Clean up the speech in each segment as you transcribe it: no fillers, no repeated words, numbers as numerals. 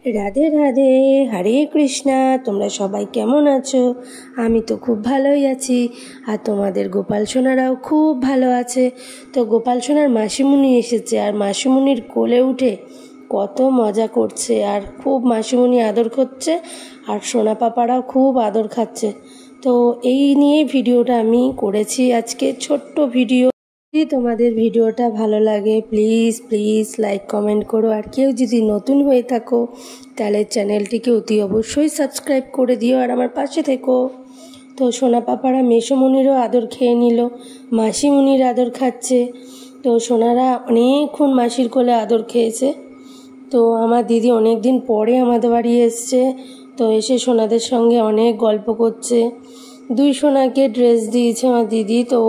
রাধে রাধে, হরে কৃষ্ণা। তোমরা সবাই কেমন আছো? আমি তো খুব ভালোই আছি, আর তোমাদের গোপাল সোনারাও খুব ভালো আছে। তো গোপাল সোনার মাসিমণি এসেছে, আর মাসিমণির কোলে উঠে কত মজা করছে, আর খুব মাসিমণি আদর করছে, আর সোনা পাপারাও খুব আদর খাচ্ছে। তো এই নিয়ে ভিডিওটা আমি করেছি আজকে, ছোট্ট ভিডিও। যদি তোমাদের ভিডিওটা ভালো লাগে প্লিজ প্লিজ লাইক কমেন্ট করো, আর কেউ যদি নতুন হয়ে থাকো তাহলে চ্যানেলটিকে অতি অবশ্যই সাবস্ক্রাইব করে দিও, আর আমার পাশে থেকো। তো সোনা পাপারা মেসোমণিরও আদর খেয়ে নিল, মাসিমণির আদর খাচ্ছে। তো সোনারা অনেকক্ষণ মাসির কোলে আদর খেয়েছে। তো আমার দিদি অনেক দিন পরে আমাদের বাড়ি এসছে, তো এসে সোনাদের সঙ্গে অনেক গল্প করছে। দুই সোনাকে ড্রেস দিয়েছে আমার দিদি, তো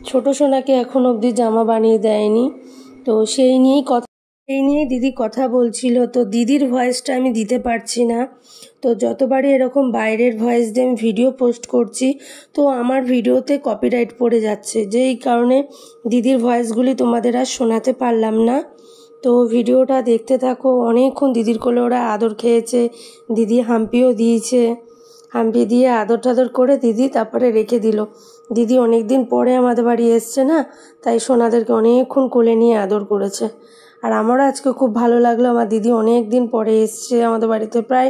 ছোট সোনাকে এখন অবধি জামা বানিয়ে দেয়নি। তো সেই নিয়েই দিদি কথা বলছিল। তো দিদির ভয়েসটা আমি দিতে পারছি না, তো যতবারই এরকম বাইরের ভয়েস দিয়ে আমি ভিডিও পোস্ট করছি তো আমার ভিডিওতে কপিরাইট পড়ে যাচ্ছে, যেই কারণে দিদির ভয়েসগুলি তোমাদের আর শোনাতে পারলাম না। তো ভিডিওটা দেখতে থাকো। অনেকক্ষণ দিদির কোলে ওরা আদর খেয়েছে, দিদি হাম্পিও দিয়েছে, হাম্পি দিয়ে আদর টাদর করে দিদি তারপরে রেখে দিল। দিদি অনেক দিন পরে আমাদের বাড়ি এসছে না, তাই সোনাদেরকে অনেকক্ষণ কোলে নিয়ে আদর করেছে। আর আমারও আজকে খুব ভালো লাগলো, আমার দিদি অনেক দিন পরে এসছে আমাদের বাড়িতে, প্রায়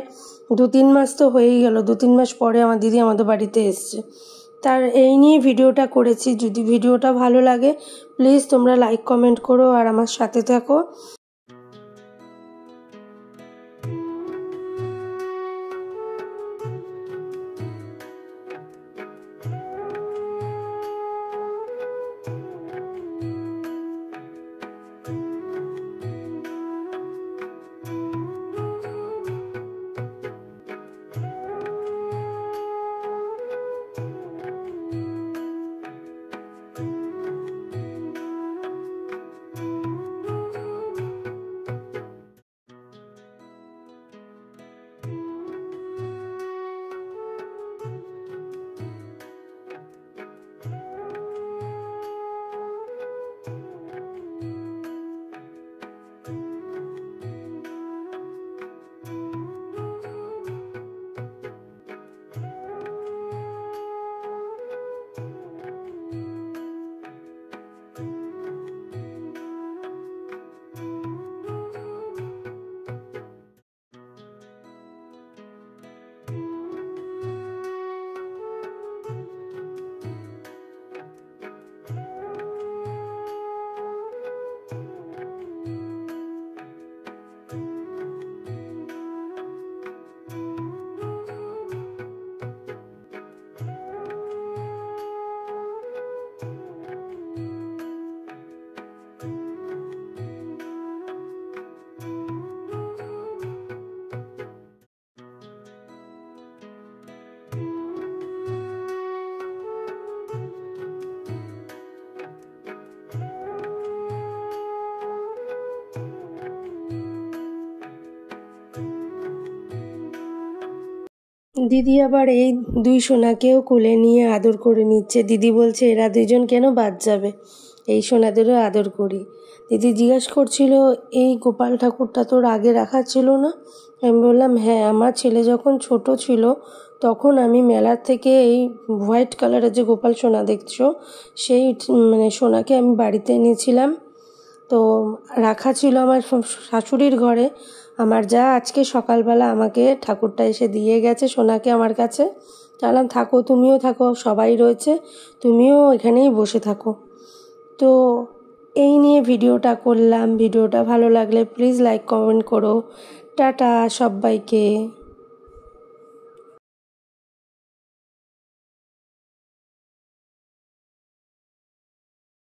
2-3 মাস তো হয়েই গেল। 2-3 মাস পরে আমার দিদি আমাদের বাড়িতে এসছে, তার এই নিয়ে ভিডিওটা করেছি। যদি ভিডিওটা ভালো লাগে প্লিজ তোমরা লাইক কমেন্ট করো আর আমার সাথে থাকো। দিদি আবার এই দুই সোনাকেও কোলে নিয়ে আদর করে নিচ্ছে। দিদি বলছে এরা দুজন কেন বাদ যাবে, এই সোনাদেরও আদর করি। দিদি জিজ্ঞাসা করছিল এই গোপাল ঠাকুরটা তোর আগে রাখা ছিল না? আমি বললাম হ্যাঁ, আমার ছেলে যখন ছোট ছিল তখন আমি মেলার থেকে এই হোয়াইট কালারের যে গোপাল সোনা দেখছো সেই সোনাকে আমি বাড়িতে এনেছিলাম। তো রাখা ছিল আমার শাশুড়ির ঘরে। আমার যা আজকে সকালবেলা আমাকে ঠাকুরটা এসে দিয়ে গেছে সোনাকে আমার কাছে। বললাম থাকো, তুমিও থাকো, সবাই রয়েছে, তুমিও এখানেই বসে থাকো। তো এই নিয়ে ভিডিওটা করলাম। ভিডিওটা ভালো লাগলে প্লিজ লাইক কমেন্ট করো। টাটা সবাইকে।